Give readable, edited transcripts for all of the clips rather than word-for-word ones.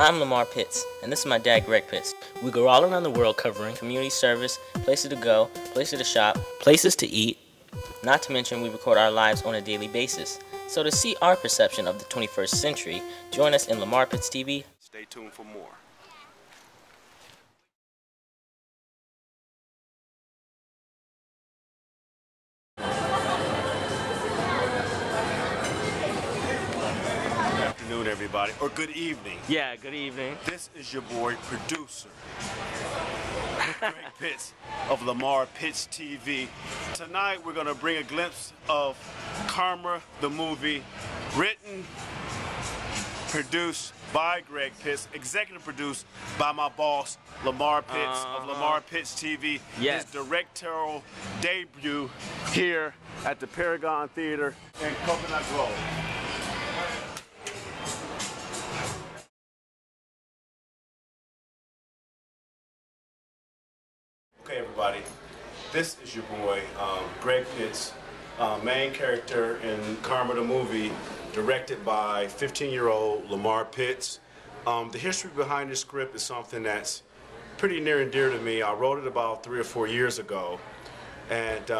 I'm Lamar Pitts, and this is my dad, Greg Pitts. We go all around the world covering community service, places to go, places to shop, places to eat. Not to mention, we record our lives on a daily basis. So to see our perception of the 21st century, join us in Lamar Pitts TV. Stay tuned for more. Good afternoon, everybody, or good evening. Yeah, good evening. This is your boy, producer, Greg Pitts of Lamar Pitts TV. Tonight, we're going to bring a glimpse of Karma, the movie, written, produced by Greg Pitts, executive produced by my boss, Lamar Pitts of Lamar Pitts TV. Yes. His directorial debut here at the Paragon Theater in Coconut Grove. Okay, everybody, this is your boy, Greg Pitts, main character in Karma the movie, directed by 15-year-old Lamar Pitts. The history behind this script is something that's pretty near and dear to me. I wrote it about 3 or 4 years ago, and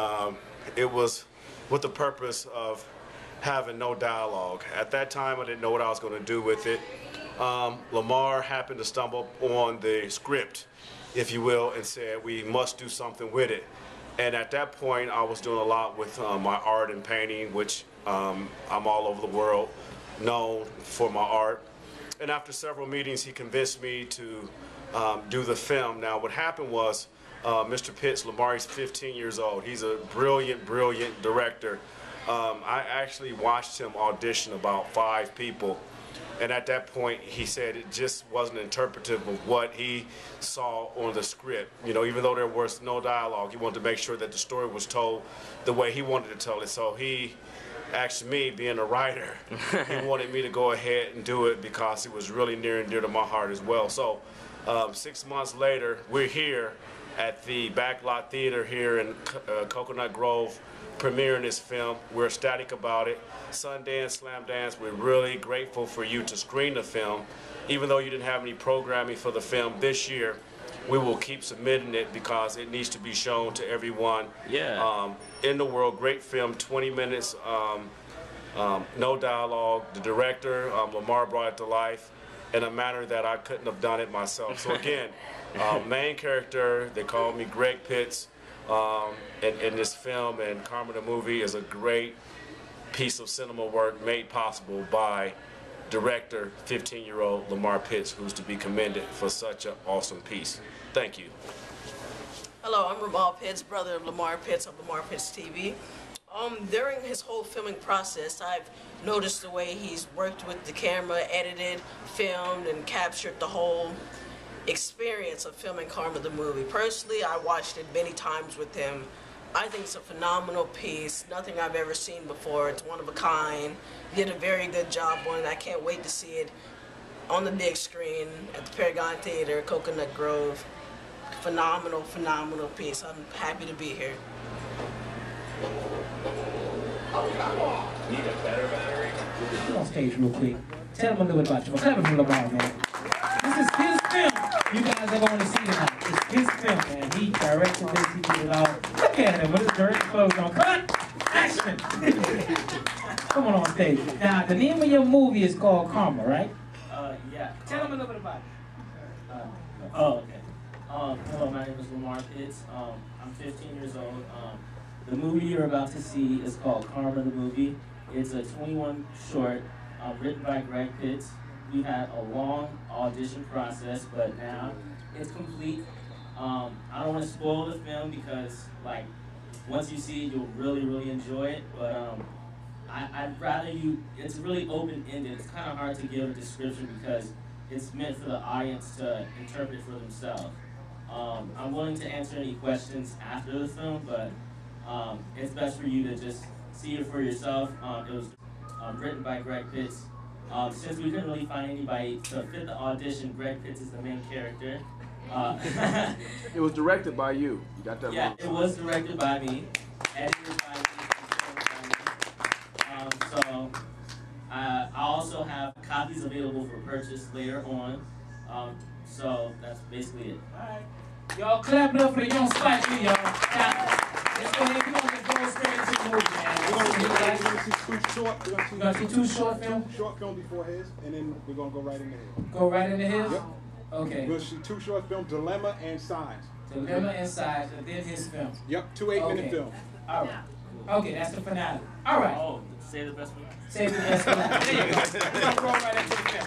it was with the purpose of having no dialogue. At that time, I didn't know what I was going to do with it. Lamar happened to stumble on the script, if you will, and said we must do something with it. And at that point, I was doing a lot with my art and painting, which I'm all over the world known for my art. And after several meetings, he convinced me to do the film. Now, what happened was, Mr. Pitts, Lamar, he's 15 years old. He's a brilliant, brilliant director. I actually watched him audition about 5 people. And at that point, he said it just wasn't interpretive of what he saw on the script. You know, even though there was no dialogue, he wanted to make sure that the story was told the way he wanted to tell it. So he asked me, being a writer, he wanted me to go ahead and do it because it was really near and dear to my heart as well. So 6 months later, we're here at the Backlot Theater here in Coconut Grove, premiering this film. We're ecstatic about it. Sundance, Slam Dance, we're really grateful for you to screen the film. Even though you didn't have any programming for the film this year, we will keep submitting it because it needs to be shown to everyone in the world. Great film, 20 minutes, no dialogue. The director, Lamar, brought it to life in a manner that I couldn't have done it myself. So again, main character, they call me Greg Pitts, in this film, and Karma the movie is a great piece of cinema work made possible by director, 15-year-old Lamar Pitts, who's to be commended for such an awesome piece. Thank you. Hello, I'm Ramal Pitts, brother of Lamar Pitts of Lamar Pitts TV. During his whole filming process, I've noticed the way he's worked with the camera, edited, filmed, and captured the whole experience of filming Karma the movie. Personally, I watched it many times with him. I think it's a phenomenal piece, nothing I've ever seen before. It's one of a kind. He did a very good job on it. I can't wait to see it on the big screen at the Paragon Theater, Coconut Grove. Phenomenal, phenomenal piece. I'm happy to be here. Need a better battery? Come on stage real quick. Tell them a little bit about you. Clap it for Lamar, man. This is his film. You guys are going to see tonight. It's his film, man. He directed this. He did it all. Look at him with his dirty clothes on. Cut! Action! Come on stage. Now, the name of your movie is called Karma, right? Yeah. Tell them a little bit about it. Okay. Hello, my name is Lamar Pitts. I'm 15 years old. The movie you're about to see is called Karma the movie. It's a 21 short written by Greg Pitts. We had a long audition process, but now it's complete. I don't want to spoil the film because, like, once you see it, you'll really, really enjoy it. But I'd rather you. It's really open-ended. It's kind of hard to give a description because it's meant for the audience to interpret for themselves. I'm willing to answer any questions after the film, but it's best for you to just see it for yourself. It was written by Greg Pitts. Since we couldn't really find anybody to fit the audition, Greg Pitts is the main character. It was directed by you. You got that? Yeah, it was directed by me, edited by me. So I also have copies available for purchase later on. So that's basically it. All right. Y'all clap it up for the young Spike Lee, y'all. Now, let's go ahead. We're going to go straight into the movie, man. We're going to see two short films. Two short films before his, and then we're going to go right into his. Go right into his? Yep. Okay. We'll see two short films, Dilemma and Signs. Dilemma and Signs, and then his film. Yep, two 8-minute films. All right. Okay, that's the finale. All right. Oh, save the best for last. Save the best for last. There you go. We're going to roll right into the film.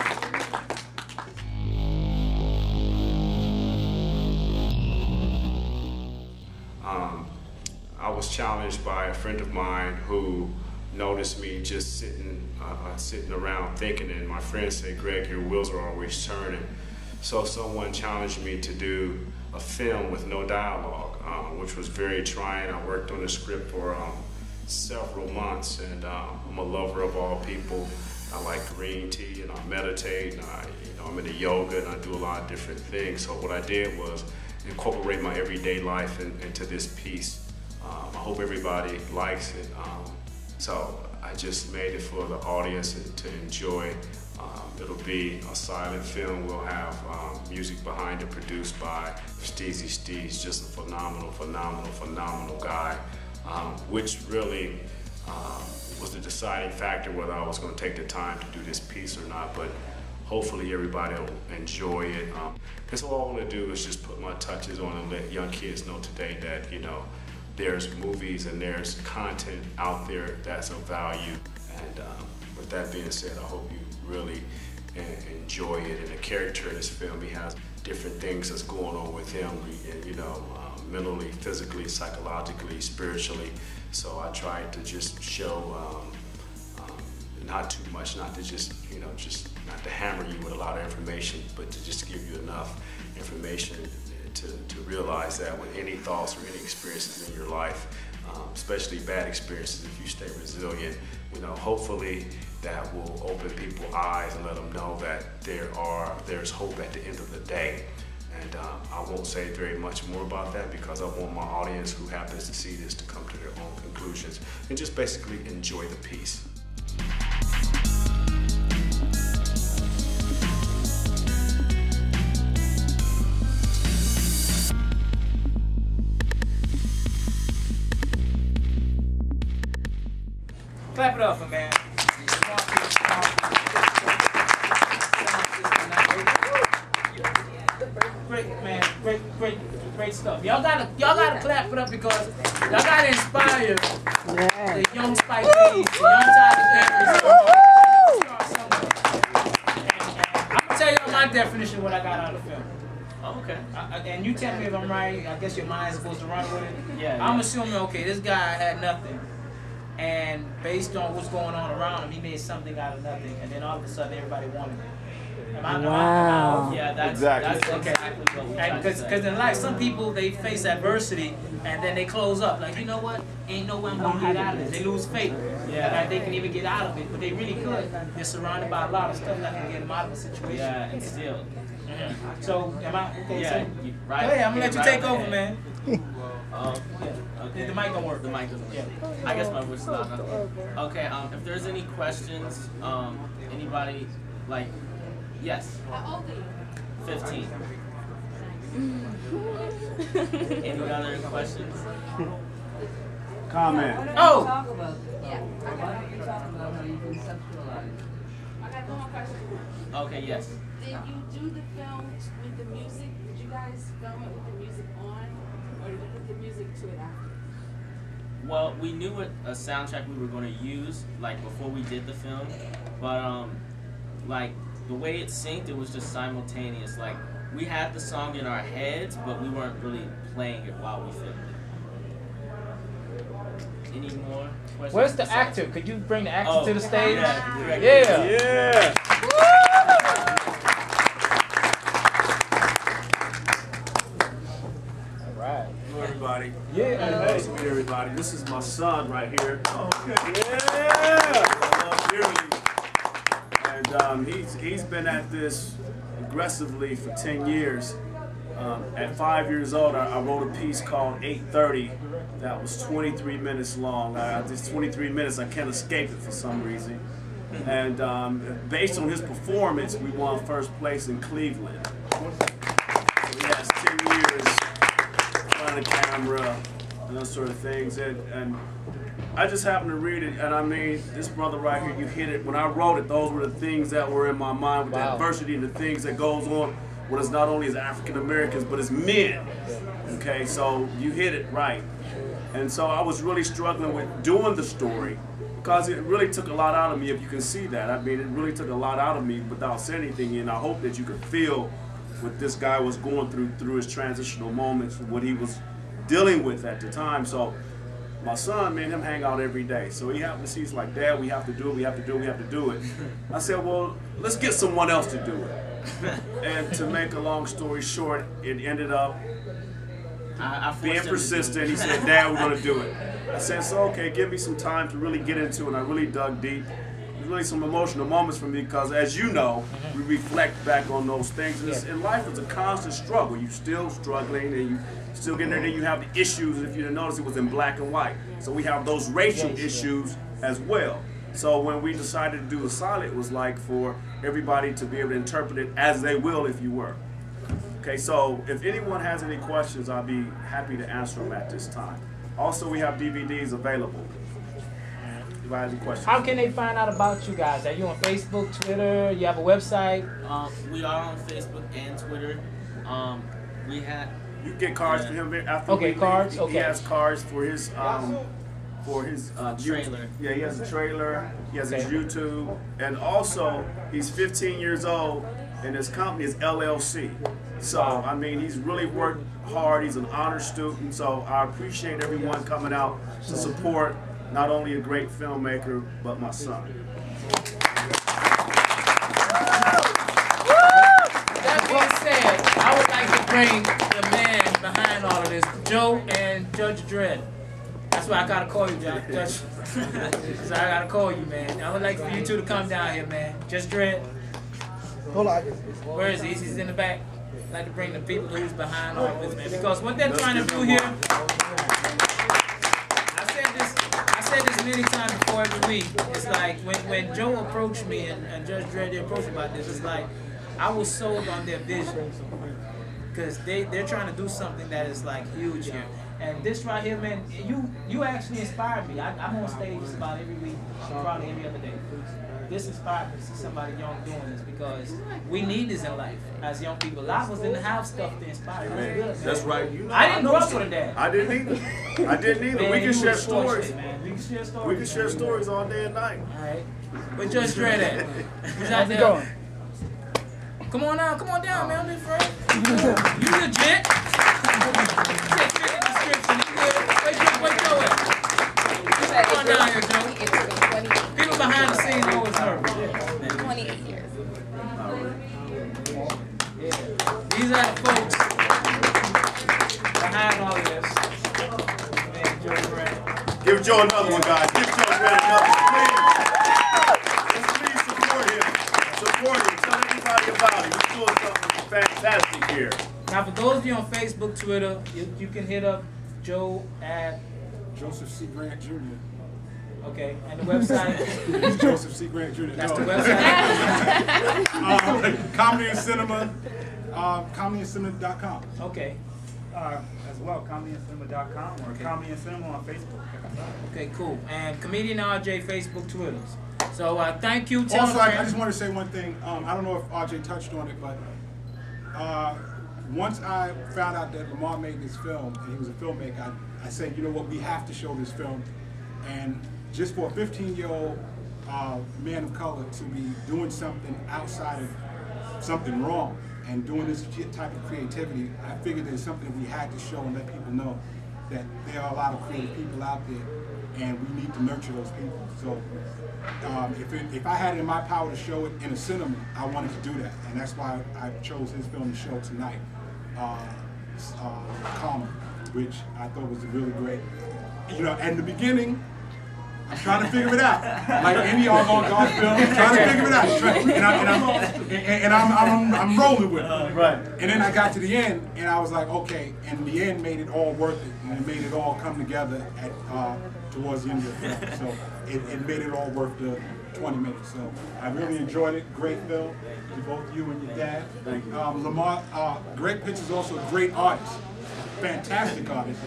I was challenged by a friend of mine who noticed me just sitting around thinking, and my friend said, "Greg, your wheels are always turning." So someone challenged me to do a film with no dialogue, which was very trying. I worked on the script for several months, and I'm a lover of all people. I like green tea, and I meditate, and I'm into yoga, and I do a lot of different things. So what I did was incorporate my everyday life into this piece. I hope everybody likes it. So I just made it for the audience to enjoy. It'll be a silent film. We'll have music behind it produced by Steezy Steez, just a phenomenal guy, which really was the deciding factor whether I was going to take the time to do this piece or not. But hopefully everybody will enjoy it. And so all I want to do is just put my touches on and let young kids know today that, there's movies and there's content out there that's of value. And with that being said, I hope you really enjoy it. And the character in this film, he has different things that's going on with him, mentally, physically, psychologically, spiritually. So I tried to just show not too much, not to just not to hammer you with a lot of information, but to just give you enough information to realize that with any thoughts or any experiences in your life, especially bad experiences, if you stay resilient, hopefully that will open people's eyes and let them know that there's hope at the end of the day. And I won't say very much more about that because I want my audience who happens to see this to come to their own conclusions and just basically enjoy the piece. Clap it up for man. Great man, great stuff. Y'all gotta clap it up because y'all gotta inspire the young Spike Lee, the young Tyler Perry. I'm gonna tell you my definition of what I got out of the film. Oh, okay. And you tell me if I'm right. I guess your mind's supposed to run with it. Yeah. I'm assuming, okay, this guy had nothing. And based on what's going on around him, he made something out of nothing. And then all of a sudden, everybody wanted it. Wow. Yeah, that's Exactly. That's exactly what we tried to say. Because in life, some people, they face adversity, and then they close up. Like, you know what? Ain't no way I'm going to get out of this. They lose faith. Yeah. Like, they can even get out of it, but they really could. They're surrounded by a lot of stuff that can get them out of the situation. Yeah, and still. So, am I okay? Yeah, So, you right. go ahead, I'm going to let you right take on the over, head. man. Okay. The mic don't work. The mic doesn't work. I guess my voice is loud enough. Okay, if there's any questions, anybody, yes. How old are you? 15. Any other questions? Comment. Oh! Yeah. Why don't you talk about how you conceptualize? I got one more question. Okay, yes. Did you do the film with the music? Did you guys film it with the music on? Or did you put the music to it after? Well, we knew what a soundtrack we were going to use, before we did the film, but, the way it synced, it was just simultaneous. We had the song in our heads, but we weren't really playing it while we filmed it. Any more questions? Where's the actor? Could you bring the actor to the stage? Yeah. Yeah. All right. Hello, everybody. Yeah. Nice to meet everybody. This is my son right here. Yeah. I love dearly. And he's been at this aggressively for 10 years. At 5 years old, I wrote a piece called 8:30 that was 23 minutes long. This 23 minutes, I can't escape it for some reason. And based on his performance, we won first place in Cleveland. So he has 10 years behind the camera and those sort of things. And I just happened to read it, and I mean, this brother right here, you hit it. When I wrote it, those were the things that were in my mind with the adversity and the things that goes on with us, not only as African Americans, but as men. Okay, so you hit it right. And so I was really struggling with doing the story because it really took a lot out of me, if you can see that. I mean, it really took a lot out of me without saying anything, and I hope that you could feel what this guy was going through his transitional moments, what he was dealing with at the time. So my son, me and him hang out every day. So he happened to see, he's like, Dad, we have to do it, we have to do it, we have to do it. I said, well, let's get someone else to do it. And to make a long story short, it ended up being persistent. He said, Dad, we're going to do it. I said, so okay, give me some time to really get into it. And I really dug deep. There's really some emotional moments for me because, as you know, we reflect back on those things. And life is a constant struggle. You're still struggling and you still getting there. Then you have the issues. If you didn't notice, it was in black and white. So we have those racial issues as well. So when we decided to do the silent, it was like for everybody to be able to interpret it as they will, if you were. Okay, so if anyone has any questions, I'll be happy to answer them at this time. Also, we have DVDs available. If I have any questions. How can they find out about you guys? Are you on Facebook, Twitter? You have a website? We are on Facebook and Twitter. We have. You get cards for him after cards. He has cards for his trailer. Yeah, he has a trailer. He has his YouTube, and also he's 15 years old, and his company is LLC. So I mean, he's really worked hard. He's an honor student. So I appreciate everyone coming out to support not only a great filmmaker, but my son. That being said, I would like to bring the man behind all of this, Joe and Judge Dredd. That's why I gotta call you, Judge. So I gotta call you, man. I would like for you two to come down here, man. Judge Dredd. Hold on. Where is he? He's in the back. I'd like to bring the people who's behind all of this, man. Because what they're trying to do here, I said this many times before every week. It's like when Joe approached me and Judge Dredd approached me about this, it's like I was sold on their vision. Because they're trying to do something that is like huge here. And this right here, man, you actually inspired me. I'm on stage just about every week, probably every other day. This inspired me to see somebody young doing this because we need this in life as young people. I was in the house stuff to inspire me. That's right. You know, I didn't grow up with a dad. I didn't either. I didn't either. Man, we can share stories. stories. Man. We can share stories. We can share stories all day and night. All right. Where Judge Dredd at? He's out there. Going? Come on now. Come on down, man. I'm afraid. You legit. Check the description. Where Joe at? Come on down here, Joe. People behind the scenes always nervous. 28 years. These are the folks behind all of this. Man, Joe Dredd. Give Joe another one, guys. Give Joe Dredd another one, please. Please support him. Support him. Tell everybody about it. He's doing something fantastic here. Now, for those of you on Facebook, Twitter, you can hit up Joe at Joseph C. Grant Jr. Okay, and the website? It's Joseph C. Grant Jr. That's the website? Comedy and Cinema, comedyandcinema.com. Okay. As well, comedyandcinema.com or Comedy and Cinema on Facebook. Okay, cool. And Comedian RJ, Facebook, Twitter. So thank you. Also, I just want to say one thing. I don't know if RJ touched on it, but once I found out that Lamar made this film and he was a filmmaker, I said, you know what, we have to show this film. And just for a 15-year-old man of color to be doing something outside of something wrong and doing this type of creativity, I figured there's something that we had to show and let people know that there are a lot of creative people out there and we need to nurture those people. So if I had it in my power to show it in a cinema, I wanted to do that. And that's why I chose his film to show tonight, Karma, which I thought was really great. You know, at the beginning, I'm trying to figure it out. Like any avant-garde film, I'm trying to figure it out. I'm rolling with it. Right. And then I got to the end, and I was like, okay. And the end made it all worth it, and it made it all come together at towards the end of the film. So it made it all worth the 20 minutes. So I really enjoyed it. Great film to both you and your dad. Thank you. Lamar, Greg Pitts is also a great artist, fantastic artist.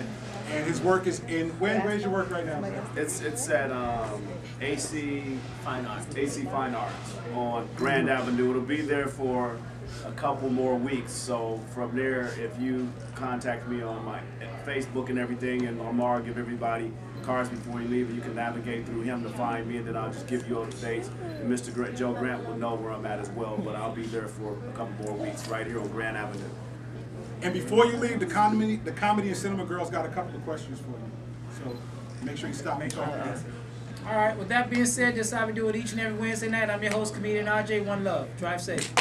And his work is in, where's your work right now? It's at AC Fine Art. AC Fine Arts on Grand Avenue. It'll be there for a couple more weeks. So from there, if you contact me on my Facebook and everything, and Lamar give everybody cards before you leave, and you can navigate through him to find me, and then I'll just give you all the dates. And Mr. Joe Grant will know where I'm at as well, but I'll be there for a couple more weeks right here on Grand Avenue. And before you leave, the Comedy and Cinema Girls got a couple of questions for you. So make sure you stop and talk. All right, with that being said, this is how we do it each and every Wednesday night. I'm your host, comedian RJ. One love. Drive safe.